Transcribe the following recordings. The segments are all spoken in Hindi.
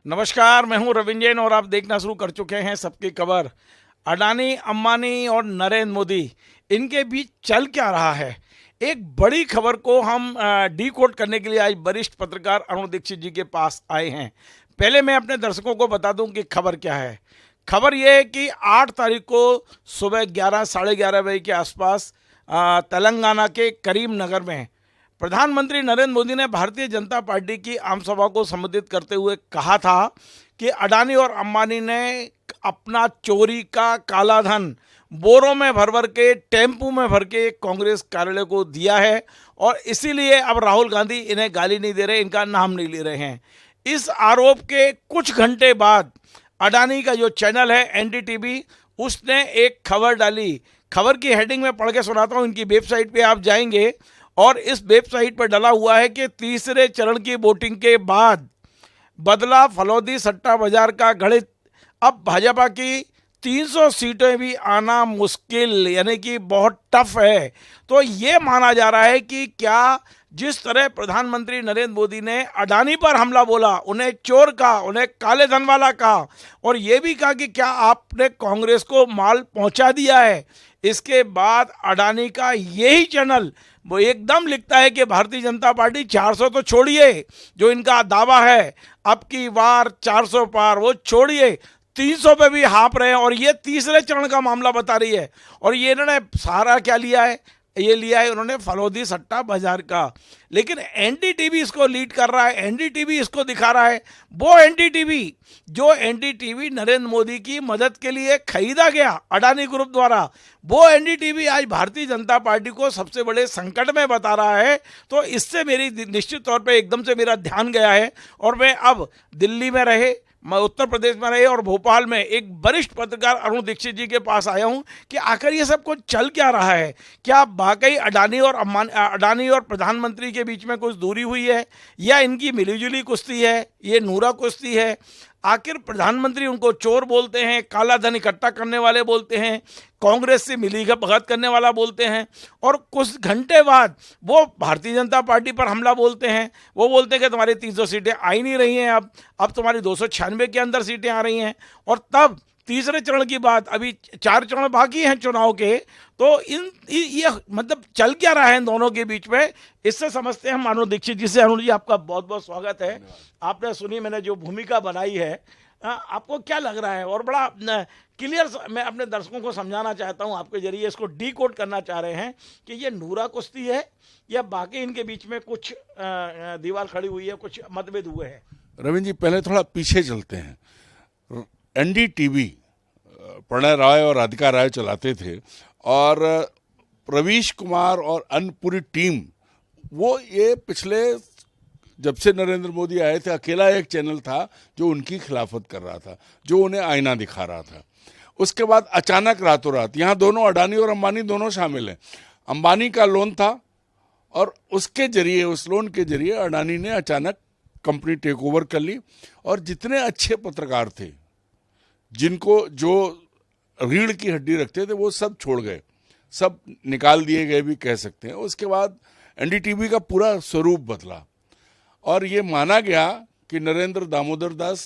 नमस्कार, मैं हूं रविंद्र जैन और आप देखना शुरू कर चुके हैं सबकी खबर। अडानी, अंबानी और नरेंद्र मोदी, इनके बीच चल क्या रहा है? एक बड़ी खबर को हम डी कोड करने के लिए आज वरिष्ठ पत्रकार अरुण दीक्षित जी के पास आए हैं। पहले मैं अपने दर्शकों को बता दूं कि खबर क्या है। खबर यह है कि 8 तारीख को सुबह 11 साढ़े 11 बजे के आसपास तेलंगाना के करीमनगर में प्रधानमंत्री नरेंद्र मोदी ने भारतीय जनता पार्टी की आमसभा को संबोधित करते हुए कहा था कि अडानी और अंबानी ने अपना चोरी का काला धन बोरों में भर भर के, टेम्पू में भर के कांग्रेस कार्यालय को दिया है और इसीलिए अब राहुल गांधी इन्हें गाली नहीं दे रहे, इनका नाम नहीं ले रहे हैं। इस आरोप के कुछ घंटे बाद अडानी का जो चैनल है एनडीटीवी, उसने एक खबर डाली। खबर की हेडिंग में पढ़ के सुनाता हूँ। इनकी वेबसाइट पे आप जाएंगे और इस वेबसाइट पर डला हुआ है कि तीसरे चरण की वोटिंग के बाद बदला फलौदी सट्टा बाजार का गणित। अब भाजपा की 300 सीटें भी आना मुश्किल, यानी कि बहुत टफ है। तो ये माना जा रहा है कि क्या जिस तरह प्रधानमंत्री नरेंद्र मोदी ने अडानी पर हमला बोला, उन्हें चोर कहा, उन्हें काले धन वाला कहा और ये भी कहा कि क्या आपने कांग्रेस को माल पहुंचा दिया है, इसके बाद अडानी का यही चैनल वो एकदम लिखता है कि भारतीय जनता पार्टी 400 तो छोड़िए, जो इनका दावा है अब की बार 400 पार, वो छोड़िए 300 पे भी हाँप रहे हैं और ये तीसरे चरण का मामला बता रही है। और ये इन्होंने सारा क्या लिया है? ये लिया है उन्होंने फलौदी सट्टा बाजार का। लेकिन एनडीटीवी इसको लीड कर रहा है, एनडीटीवी इसको दिखा रहा है। वो एनडीटीवी जो एनडीटीवी नरेंद्र मोदी की मदद के लिए खरीदा गया अडानी ग्रुप द्वारा, वो एनडीटीवी आज भारतीय जनता पार्टी को सबसे बड़े संकट में बता रहा है। तो इससे मेरी निश्चित तौर पे एकदम से मेरा ध्यान गया है और मैं अब दिल्ली में रहे, मैं उत्तर प्रदेश में रहे और भोपाल में एक वरिष्ठ पत्रकार अरुण दीक्षित जी के पास आया हूं कि आखिर ये सब कुछ चल क्या रहा है। क्या वाकई अडानी और प्रधानमंत्री के बीच में कुछ दूरी हुई है या इनकी मिलीजुली कुश्ती है, ये नूरा कुश्ती है? आखिर प्रधानमंत्री उनको चोर बोलते हैं, काला धन इकट्ठा करने वाले बोलते हैं, कांग्रेस से मिलीभगत करने वाला बोलते हैं और कुछ घंटे बाद वो भारतीय जनता पार्टी पर हमला बोलते हैं। वो बोलते हैं कि तुम्हारी 300 सीटें आ ही नहीं रही हैं, अब तुम्हारी 296 के अंदर सीटें आ रही हैं। और तब तीसरे चरण की बात, अभी 4 चरण बाकी हैं चुनाव के, तो ये मतलब चल क्या रहा है इन दोनों के बीच में, इससे समझते हैं हम अरुण दीक्षित जी से। अरुण जी, आपका बहुत बहुत स्वागत है। आपने सुनी मैंने जो भूमिका बनाई है, आपको क्या लग रहा है? और बड़ा क्लियर मैं अपने दर्शकों को समझाना चाहता हूं, आपके जरिए इसको डी कोड करना चाह रहे हैं कि ये नूरा कुश्ती है या बाकी इनके बीच में कुछ दीवार खड़ी हुई है, कुछ मतभेद हुए हैं। रविंद्र जी, पहले थोड़ा पीछे चलते हैं। एनडीटीवी प्रणय राय और राधिका राय चलाते थे और प्रवीश कुमार और अन्य पूरी टीम, वो ये पिछले जब से नरेंद्र मोदी आए थे अकेला एक चैनल था जो उनकी खिलाफत कर रहा था, जो उन्हें आईना दिखा रहा था। उसके बाद अचानक रातों रात यहाँ दोनों अडानी और अंबानी दोनों शामिल हैं। अंबानी का लोन था और उसके जरिए, उस लोन के जरिए अडानी ने अचानक कंपनी टेक ओवर कर ली और जितने अच्छे पत्रकार थे, जिनको जो रीढ़ की हड्डी रखते थे, वो सब छोड़ गए, सब निकाल दिए गए भी कह सकते हैं। उसके बाद एनडीटीवी का पूरा स्वरूप बदला और ये माना गया कि नरेंद्र दामोदर दास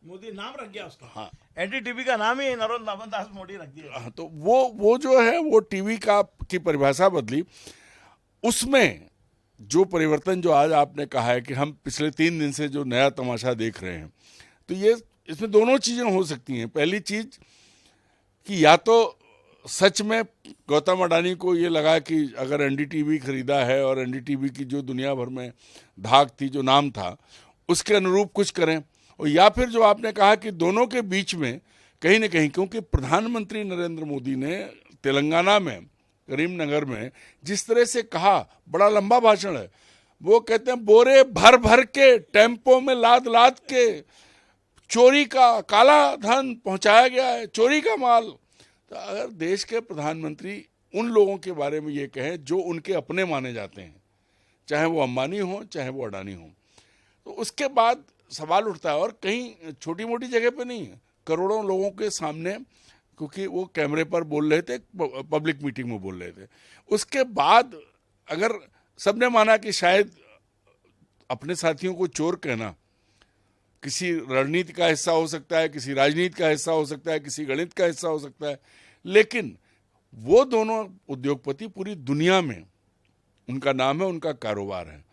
मोदी नाम रख गया उसका। हाँ, एनडीटीवी का नाम ही नरेंद्र दामोदर दास मोदी रख दिया। हाँ, तो वो जो है वो टीवी की परिभाषा बदली। उसमें जो परिवर्तन जो आज आपने कहा है कि हम पिछले 3 दिन से जो नया तमाशा देख रहे हैं, तो ये इसमें दोनों चीज़ें हो सकती हैं। पहली चीज़ कि या तो सच में गौतम अडानी को ये लगा कि अगर एनडीटीवी खरीदा है और एनडीटीवी की जो दुनिया भर में धाक थी, जो नाम था, उसके अनुरूप कुछ करें। और या फिर जो आपने कहा कि दोनों के बीच में कहीं ना कहीं, क्योंकि प्रधानमंत्री नरेंद्र मोदी ने तेलंगाना में करीमनगर में जिस तरह से कहा, बड़ा लंबा भाषण है, वो कहते हैं बोरे भर भर के, टेम्पो में लाद लाद के चोरी का काला धन पहुंचाया गया है, चोरी का माल। तो अगर देश के प्रधानमंत्री उन लोगों के बारे में ये कहें जो उनके अपने माने जाते हैं, चाहे वो अंबानी हो चाहे वो अडानी हो, तो उसके बाद सवाल उठता है। और कहीं छोटी मोटी जगह पे नहीं है, करोड़ों लोगों के सामने, क्योंकि वो कैमरे पर बोल रहे थे, पब्लिक मीटिंग में बोल रहे थे। उसके बाद अगर सबने माना कि शायद अपने साथियों को चोर कहना किसी रणनीति का हिस्सा हो सकता है, किसी राजनीति का हिस्सा हो सकता है, किसी गणित का हिस्सा हो सकता है, लेकिन वो दोनों उद्योगपति पूरी दुनिया में उनका नाम है, उनका कारोबार है,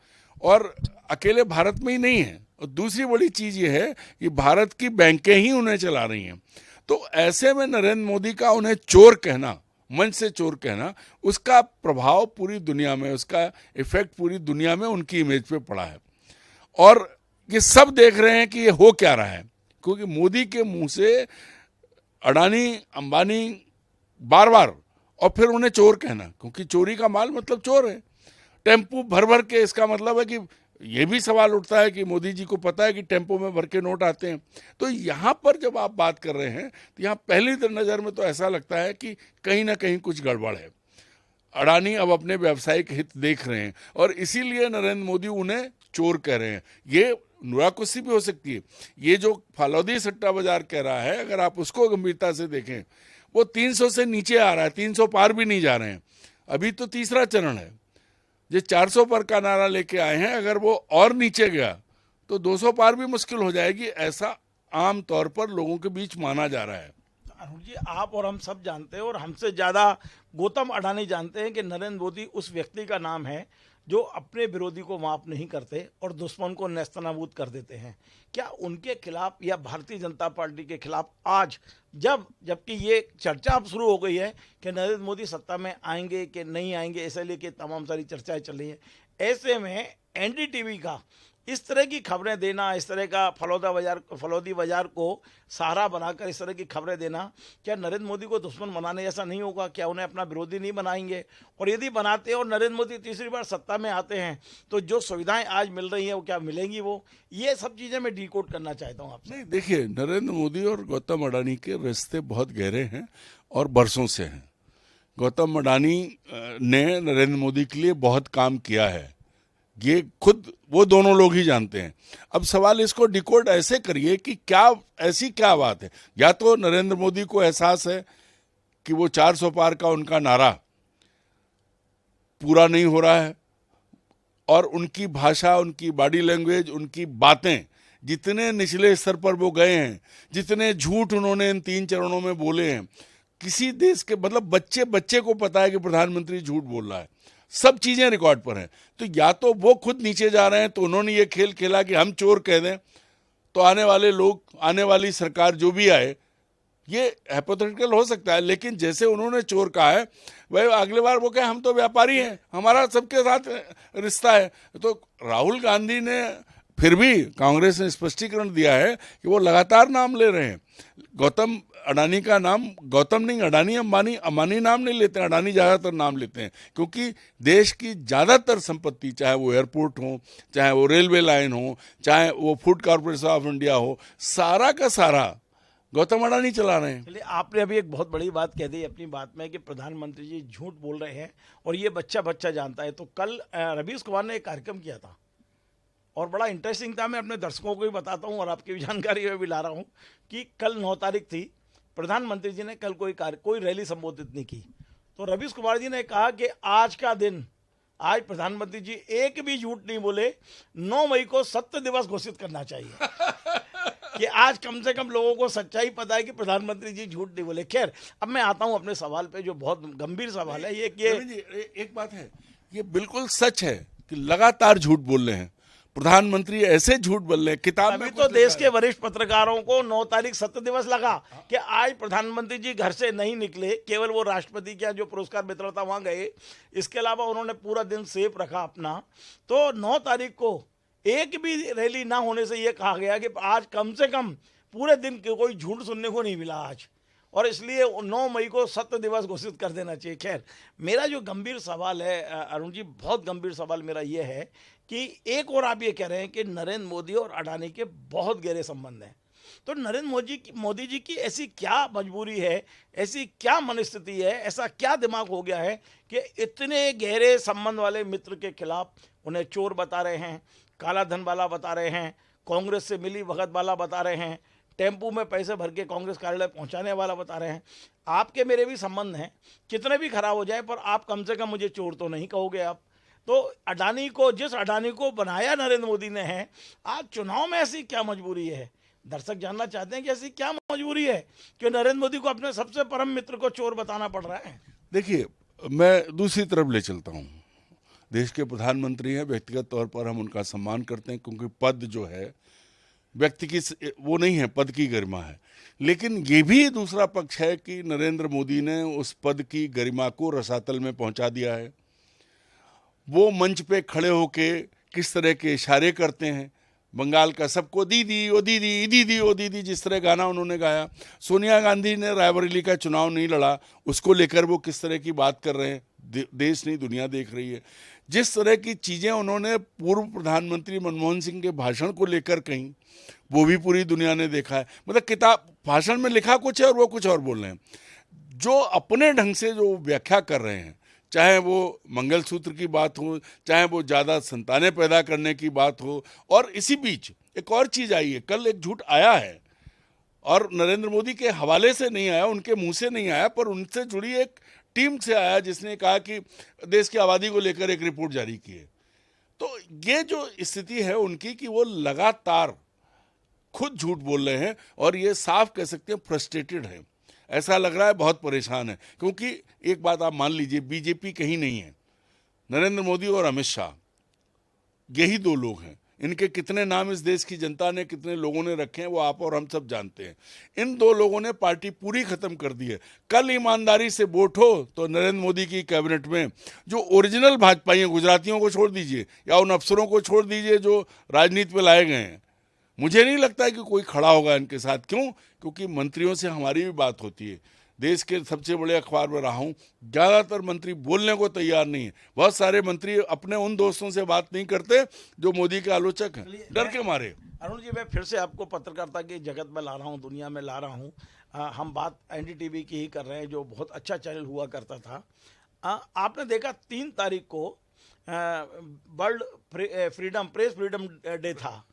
और अकेले भारत में ही नहीं है। और दूसरी बड़ी चीज ये है कि भारत की बैंकें ही उन्हें चला रही हैं। तो ऐसे में नरेंद्र मोदी का उन्हें चोर कहना, मंच से चोर कहना, उसका प्रभाव पूरी दुनिया में, उसका इफेक्ट पूरी दुनिया में उनकी इमेज पे पड़ा है। और ये सब देख रहे हैं कि ये हो क्या रहा है, क्योंकि मोदी के मुंह से अडानी अंबानी बार बार, और फिर उन्हें चोर कहना, क्योंकि चोरी का माल मतलब चोर है। टेम्पो भर भर के, इसका मतलब है कि ये भी सवाल उठता है कि मोदी जी को पता है कि टेम्पो में भर के नोट आते हैं। तो यहाँ पर जब आप बात कर रहे हैं तो यहाँ पहली नज़र में तो ऐसा लगता है कि कहीं ना कहीं कुछ गड़बड़ है। अडानी अब अपने व्यावसायिक हित देख रहे हैं और इसीलिए नरेंद्र मोदी उन्हें चोर कह रहे हैं। ये नुराकुस्सी भी हो सकती है। ये जो फालौदी सट्टा बाजार कह रहा है, अगर आप उसको गंभीरता से देखें, वो 300 से नीचे आ रहा है, 300 पार भी नहीं जा रहे हैं। अभी तो तीसरा चरण है। जो 400 पर का नारा लेके आए हैं, अगर वो और नीचे गया तो 200 पार भी मुश्किल हो जाएगी, ऐसा आम तौर पर लोगों के बीच माना जा रहा है। अरुण जी, आप और हम सब जानते हैं और हमसे ज़्यादा गौतम अडानी जानते हैं कि नरेंद्र मोदी उस व्यक्ति का नाम है जो अपने विरोधी को माफ नहीं करते और दुश्मन को नेस्तनाबूद कर देते हैं। क्या उनके खिलाफ या भारतीय जनता पार्टी के खिलाफ आज जबकि ये चर्चा अब शुरू हो गई है कि नरेंद्र मोदी सत्ता में आएंगे कि नहीं आएंगे, ऐसे लेके तमाम सारी चर्चाएं चल रही हैं, ऐसे में एनडीटीवी का इस तरह की खबरें देना, इस तरह का फलौदी बाजार को सहारा बनाकर इस तरह की खबरें देना, क्या नरेंद्र मोदी को दुश्मन बनाने जैसा नहीं होगा? क्या उन्हें अपना विरोधी नहीं बनाएंगे? और यदि बनाते हैं और नरेंद्र मोदी तीसरी बार सत्ता में आते हैं तो जो सुविधाएं आज मिल रही हैं वो क्या मिलेंगी? वो ये सब चीज़ें मैं डिकोड करना चाहता हूँ आपसे। नहीं, देखिए, नरेंद्र मोदी और गौतम अडानी के रिश्ते बहुत गहरे हैं और बरसों से हैं। गौतम अडानी ने नरेंद्र मोदी के लिए बहुत काम किया है, ये खुद वो दोनों लोग ही जानते हैं। अब सवाल इसको डिकोड ऐसे करिए कि ऐसी क्या बात है। या तो नरेंद्र मोदी को एहसास है कि वो 400 पार का उनका नारा पूरा नहीं हो रहा है और उनकी भाषा, उनकी बॉडी लैंग्वेज, उनकी बातें, जितने निचले स्तर पर वो गए हैं, जितने झूठ उन्होंने इन 3 चरणों में बोले हैं, किसी देश के मतलब बच्चे को पता है कि प्रधानमंत्री झूठ बोल रहा है, सब चीजें रिकॉर्ड पर हैं। तो या तो वो खुद नीचे जा रहे हैं, तो उन्होंने ये खेल खेला कि हम चोर कह दें तो आने वाले लोग, आने वाली सरकार जो भी आए, ये हाइपोथेटिकल हो सकता है, लेकिन जैसे उन्होंने चोर कहा है वह अगले बार वो कहे हम तो व्यापारी हैं, हमारा सबके साथ रिश्ता है। तो राहुल गांधी ने, फिर भी कांग्रेस ने स्पष्टीकरण दिया है कि वो लगातार नाम ले रहे हैं। गौतम अडानी का नाम गौतम नहीं, अडानी अंबानी नाम नहीं लेते हैं, अडानी ज़्यादातर नाम लेते हैं, क्योंकि देश की ज़्यादातर संपत्ति, चाहे वो एयरपोर्ट हो, चाहे वो रेलवे लाइन हो, चाहे वो फूड कॉर्पोरेशन ऑफ इंडिया हो, सारा का सारा गौतम अडानी चला रहे हैं। चलिए, आपने अभी एक बहुत बड़ी बात कह दी अपनी बात में कि प्रधानमंत्री जी झूठ बोल रहे हैं और ये बच्चा जानता है। तो कल रवीश कुमार ने एक कार्यक्रम किया था और बड़ा इंटरेस्टिंग था। मैं अपने दर्शकों को भी बताता हूँ और आपकी भी जानकारी में भी ला रहा हूँ कि कल 9 तारीख थी। प्रधानमंत्री जी ने कल कोई रैली संबोधित नहीं की, तो रवीश कुमार जी ने कहा कि आज का दिन, आज प्रधानमंत्री जी एक भी झूठ नहीं बोले, 9 मई को सत्य दिवस घोषित करना चाहिए कि आज कम से कम लोगों को सच्चाई पता है कि प्रधानमंत्री जी झूठ नहीं बोले। खैर, अब मैं आता हूं अपने सवाल पे, जो बहुत गंभीर सवाल है। एक बात है, ये बिल्कुल सच है कि लगातार झूठ बोल रहे हैं प्रधानमंत्री, ऐसे झूठ बोल रहे हैं। किताब में तो देश के वरिष्ठ पत्रकारों को 9 तारीख सत्य दिवस लगा कि आज प्रधानमंत्री जी घर से नहीं निकले, केवल वो राष्ट्रपति का जो पुरस्कार वितरण था वहां गए, इसके अलावा उन्होंने पूरा दिन सेफ रखा अपना। तो 9 तारीख को एक भी रैली ना होने से ये कहा गया कि आज कम से कम पूरे दिन कोई झूठ सुनने को नहीं मिला आज, और इसलिए 9 मई को सत्य दिवस घोषित कर देना चाहिए। खैर, मेरा जो गंभीर सवाल है अरुण जी, बहुत गंभीर सवाल मेरा ये है कि एक और आप ये कह रहे हैं कि नरेंद्र मोदी और अडानी के बहुत गहरे संबंध हैं, तो नरेंद्र मोदी जी की ऐसी क्या मजबूरी है, ऐसी क्या मनस्थिति है, ऐसा क्या दिमाग हो गया है कि इतने गहरे संबंध वाले मित्र के खिलाफ उन्हें चोर बता रहे हैं, काला धन वाला बता रहे हैं, कांग्रेस से मिली भगत वाला बता रहे हैं, टेम्पू में पैसे भर के कांग्रेस कार्यालय पहुंचाने वाला बता रहे हैं। आपके मेरे भी संबंध हैं, कितने भी खराब हो जाए, पर आप कम से कम मुझे चोर तो नहीं कहोगे आप। तो अडानी को, जिस अडानी को बनाया नरेंद्र मोदी ने है, आज चुनाव में ऐसी क्या मजबूरी है? दर्शक जानना चाहते हैं कि ऐसी क्या मजबूरी है कि नरेंद्र मोदी को अपने सबसे परम मित्र को चोर बताना पड़ रहा है। देखिए, मैं दूसरी तरफ ले चलता हूँ। देश के प्रधानमंत्री हैं, व्यक्तिगत तौर पर हम उनका सम्मान करते हैं, क्योंकि पद जो है व्यक्ति की वो नहीं है, पद की गरिमा है। लेकिन ये भी दूसरा पक्ष है कि नरेंद्र मोदी ने उस पद की गरिमा को रसातल में पहुंचा दिया है। वो मंच पे खड़े होके किस तरह के इशारे करते हैं, बंगाल का सबको दीदी ओ दीदी, दीदी ओ दीदी, जिस तरह गाना उन्होंने गाया। सोनिया गांधी ने रायबरेली का चुनाव नहीं लड़ा, उसको लेकर वो किस तरह की बात कर रहे हैं, देश नहीं दुनिया देख रही है। जिस तरह की चीज़ें उन्होंने पूर्व प्रधानमंत्री मनमोहन सिंह के भाषण को लेकर कहीं, वो भी पूरी दुनिया ने देखा है। मतलब किताब भाषण में लिखा कुछ है और वो कुछ और बोल रहे हैं। जो अपने ढंग से जो व्याख्या कर रहे हैं, चाहे वो मंगलसूत्र की बात हो, चाहे वो ज़्यादा संतानें पैदा करने की बात हो, और इसी बीच एक और चीज़ आई है, कल एक झूठ आया है और नरेंद्र मोदी के हवाले से नहीं आया, उनके मुंह से नहीं आया, पर उनसे जुड़ी एक टीम से आया जिसने कहा कि देश की आबादी को लेकर एक रिपोर्ट जारी की है। तो ये जो स्थिति है उनकी कि वो लगातार खुद झूठ बोल रहे हैं और ये साफ कह सकते हैं फ्रस्ट्रेटेड है। ऐसा लग रहा है बहुत परेशान है, क्योंकि एक बात आप मान लीजिए, बीजेपी कहीं नहीं है, नरेंद्र मोदी और अमित शाह यही दो लोग हैं। इनके कितने नाम इस देश की जनता ने, कितने लोगों ने रखे हैं, वो आप और हम सब जानते हैं। इन दो लोगों ने पार्टी पूरी खत्म कर दी है। कल ईमानदारी से वोट हो तो नरेंद्र मोदी की कैबिनेट में जो ओरिजिनल भाजपाई हैं, गुजरातियों को छोड़ दीजिए या उन अफसरों को छोड़ दीजिए जो राजनीति में लाए गए हैं, मुझे नहीं लगता है कि कोई खड़ा होगा इनके साथ। क्यों? क्योंकि मंत्रियों से हमारी भी बात होती है। देश के सबसे बड़े अखबार में रहा हूँ, ज़्यादातर मंत्री बोलने को तैयार नहीं है। बहुत सारे मंत्री अपने उन दोस्तों से बात नहीं करते जो मोदी के आलोचक हैं, डर के मारे। अरुण जी, मैं फिर से आपको पत्रकारिता की जगत में ला रहा हूँ, दुनिया में ला रहा हूँ। हम बात एनडीटीवी की ही कर रहे हैं, जो बहुत अच्छा चैनल हुआ करता था। आपने देखा 3 तारीख को वर्ल्ड प्रेस फ्रीडम डे था,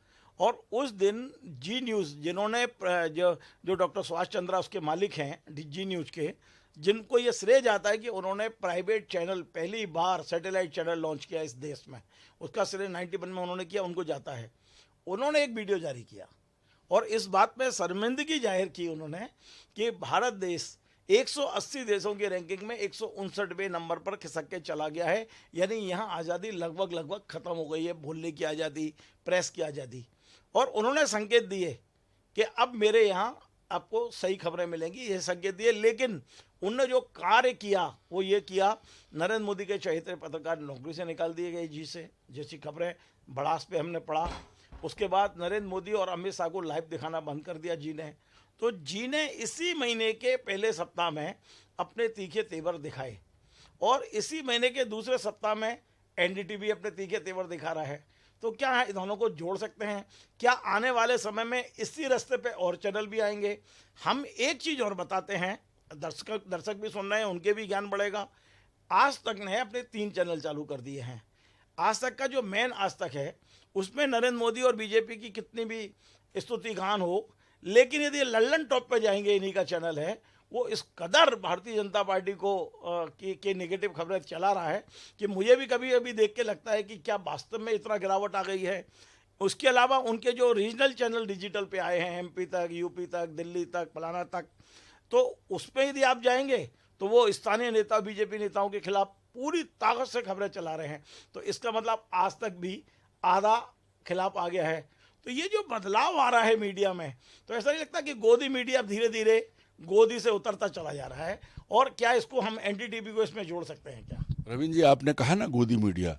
और उस दिन जी न्यूज़, जिन्होंने जो डॉक्टर सुभाष चंद्रा उसके मालिक हैं जी न्यूज़ के, जिनको ये श्रेय जाता है कि उन्होंने प्राइवेट चैनल, पहली बार सैटेलाइट चैनल लॉन्च किया इस देश में, उसका श्रेय 91 में उन्होंने किया, उनको जाता है। उन्होंने एक वीडियो जारी किया और इस बात में शर्मिंदगी जाहिर की उन्होंने कि भारत देश 180 देशों की रैंकिंग में 159वें नंबर पर खिसक के चला गया है। यानी यहाँ आज़ादी लगभग ख़त्म हो गई है, बोलने की आज़ादी, प्रेस की आज़ादी। और उन्होंने संकेत दिए कि अब मेरे यहाँ आपको सही खबरें मिलेंगी, ये संकेत दिए। लेकिन उनने जो कार्य किया वो ये किया, नरेंद्र मोदी के चहेते पत्रकार नौकरी से निकाल दिए गए जी से, जैसी खबरें बड़ास पे हमने पढ़ा। उसके बाद नरेंद्र मोदी और अमित शाह को लाइव दिखाना बंद कर दिया जी ने। तो जी ने इसी महीने के पहले सप्ताह में अपने तीखे तेवर दिखाए, और इसी महीने के दूसरे सप्ताह में एनडीटीवी अपने तीखे तेवर दिखा रहा है। तो क्या है, दोनों को जोड़ सकते हैं क्या? आने वाले समय में इसी रास्ते पे और चैनल भी आएंगे। हम एक चीज़ और बताते हैं, दर्शक भी सुन रहे हैं, उनके भी ज्ञान बढ़ेगा। आज तक ने अपने 3 चैनल चालू कर दिए हैं। आज तक का जो मेन आज तक है, उसमें नरेंद्र मोदी और बीजेपी की कितनी भी स्तुति गान हो, लेकिन यदि लल्लन टॉप पे जाएंगे, इन्हीं का चैनल है, वो इस कदर भारतीय जनता पार्टी को के नेगेटिव खबरें चला रहा है कि मुझे भी कभी कभी देख के लगता है कि क्या वास्तव में इतना गिरावट आ गई है। उसके अलावा उनके जो रीजनल चैनल डिजिटल पे आए हैं, एमपी तक, यूपी तक, दिल्ली तक, फलाना तक, तो उस पर यदि आप जाएंगे तो वो स्थानीय नेता, बीजेपी नेताओं के खिलाफ पूरी ताकत से खबरें चला रहे हैं। तो इसका मतलब आज तक भी आधा खिलाफ आ गया है। तो ये जो बदलाव आ रहा है मीडिया में, तो ऐसा नहीं लगता कि गोदी मीडिया धीरे धीरे गोदी से उतरता चला जा रहा है? और क्या इसको हम एनडीटीवी को इसमें जोड़ सकते हैं क्या? रविंद्र जी, आपने कहा ना गोदी मीडिया,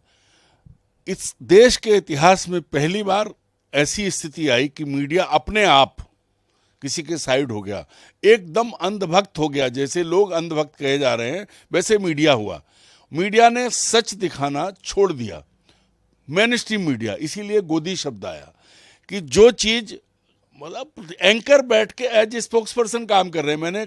इस देश के इतिहास में पहली बार ऐसी स्थिति आई कि मीडिया अपने आप किसी के साइड हो गया, एकदम अंधभक्त हो गया। जैसे लोग अंधभक्त कहे जा रहे हैं, वैसे मीडिया हुआ। मीडिया ने सच दिखाना छोड़ दिया, मेन स्ट्रीम मीडिया। इसीलिए गोदी शब्द आया कि जो चीज, मतलब एंकर बैठ के एज स्पोक्स पर्सन काम कर रहे हैं। मैंने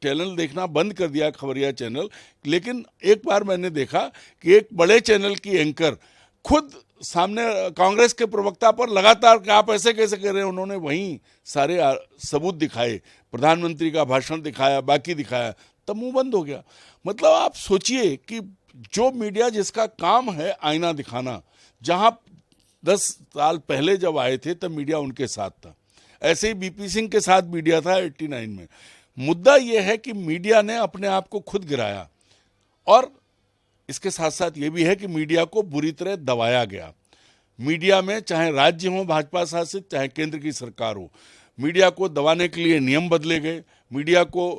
चैनल देखना बंद कर दिया, खबरिया चैनल, लेकिन एक बार मैंने देखा कि एक बड़े चैनल की एंकर खुद सामने कांग्रेस के प्रवक्ता पर लगातार कि आप ऐसे कैसे कर रहे हैं, उन्होंने वहीं सारे सबूत दिखाए, प्रधानमंत्री का भाषण दिखाया, बाकी दिखाया, तब मुंह बंद हो गया। मतलब आप सोचिए कि जो मीडिया जिसका काम है आईना दिखाना, जहां 10 साल पहले जब आए थे तब मीडिया उनके साथ था, ऐसे ही बीपी सिंह के साथ मीडिया था 89 में। मुद्दा यह है कि मीडिया ने अपने आप को खुद गिराया, और इसके साथ साथ ये भी है कि मीडिया को बुरी तरह दबाया गया। मीडिया में चाहे राज्य हो भाजपा शासित, चाहे केंद्र की सरकार हो, मीडिया को दबाने के लिए नियम बदले गए, मीडिया को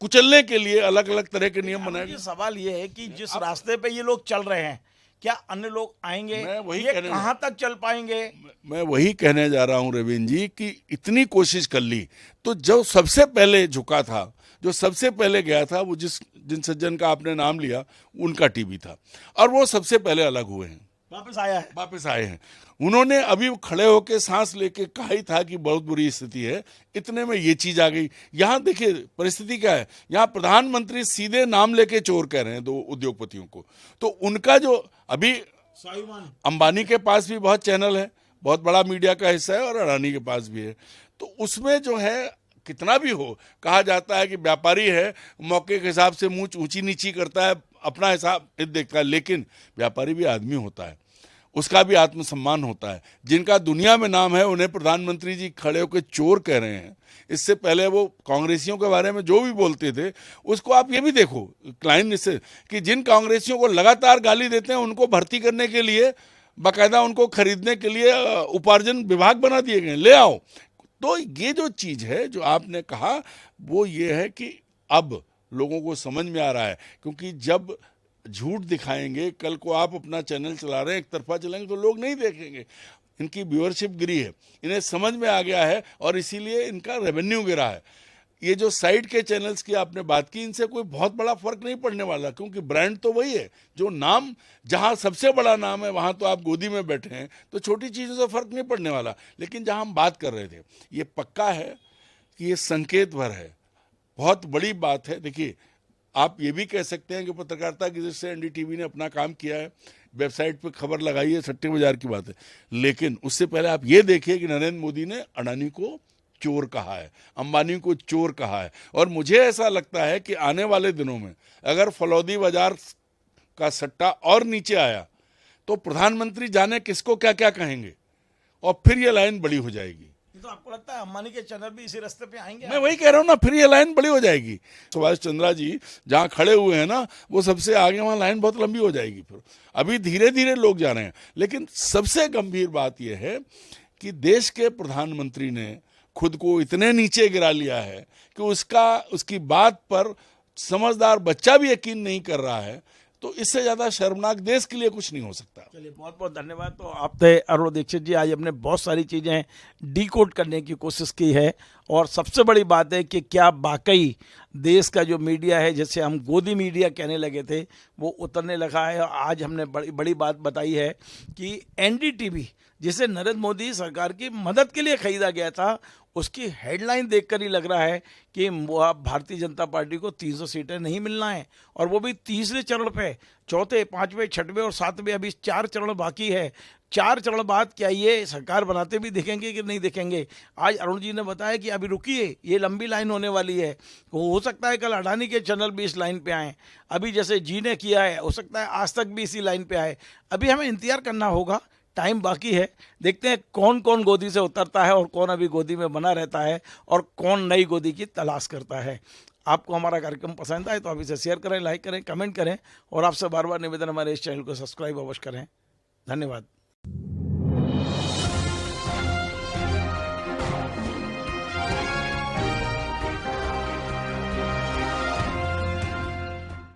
कुचलने के लिए अलग अलग तरह के नियम बनाए गए। सवाल ये है कि जिस रास्ते पे ये लोग चल रहे हैं, क्या अन्य लोग आएंगे? मैं वही ये कहने कहां तक चल पाएंगे? मैं वही कहने जा रहा हूं रवीन जी कि इतनी कोशिश कर ली, तो जो सबसे पहले झुका था, जो सबसे पहले गया था, वो जिन सज्जन का आपने नाम लिया, उनका टीवी था, और वो सबसे पहले अलग हुए हैं, वापस आए हैं। उन्होंने अभी खड़े होकर सांस लेके कहा ही था कि बहुत बुरी स्थिति है, इतने में ये चीज आ गई। यहाँ देखिए परिस्थिति क्या है, यहाँ प्रधानमंत्री सीधे नाम लेके चोर कह रहे हैं 2 उद्योगपतियों को। तो उनका जो अभी अंबानी के पास भी बहुत चैनल है, बहुत बड़ा मीडिया का हिस्सा है, और अडानी के पास भी है। तो उसमें जो है कितना भी हो, कहा जाता है कि व्यापारी है, मौके के हिसाब से मुंह ऊंची नीची करता है, अपना हिसाब देखता है, लेकिन व्यापारी भी आदमी होता है, उसका भी आत्मसम्मान होता है। जिनका दुनिया में नाम है, उन्हें प्रधानमंत्री जी खड़े होकर चोर कह रहे हैं। इससे पहले वो कांग्रेसियों के बारे में जो भी बोलते थे, उसको आप ये भी देखो क्लाइन से कि जिन कांग्रेसियों को लगातार गाली देते हैं, उनको भर्ती करने के लिए बाकायदा उनको खरीदने के लिए उपार्जन विभाग बना दिए गए, ले आओ। तो ये जो चीज है जो आपने कहा, वो ये है कि अब लोगों को समझ में आ रहा है, क्योंकि जब झूठ दिखाएंगे, कल को आप अपना चैनल चला रहे हैं, एक तरफा चलेंगे तो लोग नहीं देखेंगे। इनकी व्यूअरशिप गिरी है, इन्हें समझ में आ गया है, और इसीलिए इनका रेवेन्यू गिरा है। ये जो साइड के चैनल्स की आपने बात की, इनसे कोई बहुत बड़ा फर्क नहीं पड़ने वाला, क्योंकि ब्रांड तो वही है। जो नाम, जहां सबसे बड़ा नाम है, वहां तो आप गोदी में बैठे हैं, तो छोटी चीज़ों से फर्क नहीं पड़ने वाला। लेकिन जहां हम बात कर रहे थे, ये पक्का है कि ये संकेत भर है, बहुत बड़ी बात है। देखिए, आप ये भी कह सकते हैं कि पत्रकारिता की दृष्टि से एनडीटीवी ने अपना काम किया है, वेबसाइट पे खबर लगाई है, सट्टे बाजार की बात है। लेकिन उससे पहले आप ये देखिए कि नरेंद्र मोदी ने अडानी को चोर कहा है, अंबानी को चोर कहा है। और मुझे ऐसा लगता है कि आने वाले दिनों में अगर फलौदी बाजार का सट्टा और नीचे आया, तो प्रधानमंत्री जाने किसको क्या क्या कहेंगे, और फिर ये लाइन बड़ी हो जाएगी। तो आपको लगता है अंबानी के चैनल भी इसी रास्ते पे आएंगे? मैं वही कह रहा हूँ ना, फिर ये लाइन बड़ी हो जाएगी। सुभाष चंद्रा जी जहाँ खड़े हुए हैं ना, वो सबसे आगे, वहाँ लाइन बहुत लंबी हो जाएगी। फिर अभी धीरे धीरे लोग जा रहे हैं। लेकिन सबसे गंभीर बात यह है कि देश के प्रधानमंत्री ने खुद को इतने नीचे गिरा लिया है कि उसकी बात पर समझदार बच्चा भी यकीन नहीं कर रहा है। तो इससे ज्यादा शर्मनाक देश के लिए कुछ नहीं हो सकता। चलिए, बहुत बहुत धन्यवाद। तो आपने अरुण दीक्षित जी, आज हमने बहुत सारी चीज़ें डीकोड करने की कोशिश की है, और सबसे बड़ी बात है कि क्या वाकई देश का जो मीडिया है, जैसे हम गोदी मीडिया कहने लगे थे, वो उतरने लगा है। और आज हमने बड़ी बड़ी बात बताई है कि एनडीटीवी, जिसे नरेंद्र मोदी सरकार की मदद के लिए खरीदा गया था, उसकी हेडलाइन देखकर ही लग रहा है कि भारतीय जनता पार्टी को 300 सीटें नहीं मिलना है, और वो भी तीसरे चरण पे। चौथे, पांचवें, छठवें और सातवें अभी 4 चरण बाकी है। 4 चरण बाद क्या ये सरकार बनाते भी दिखेंगे कि नहीं दिखेंगे? आज अरुण जी ने बताया कि अभी रुकिए, ये लंबी लाइन होने वाली है। हो सकता है कल अडानी के चैनल भी इस लाइन पे आए, अभी जैसे जी ने किया है, हो सकता है आज तक भी इसी लाइन पे आए। अभी हमें इंतजार करना होगा, टाइम बाकी है। देखते हैं कौन कौन गोदी से उतरता है, और कौन अभी गोदी में बना रहता है, और कौन नई गोदी की तलाश करता है। आपको हमारा कार्यक्रम पसंद आए तो आप इसे शेयर करें, लाइक करें, कमेंट करें, और आपसे बार बार निवेदन, हमारे इस चैनल को सब्सक्राइब अवश्य करें। धन्यवाद।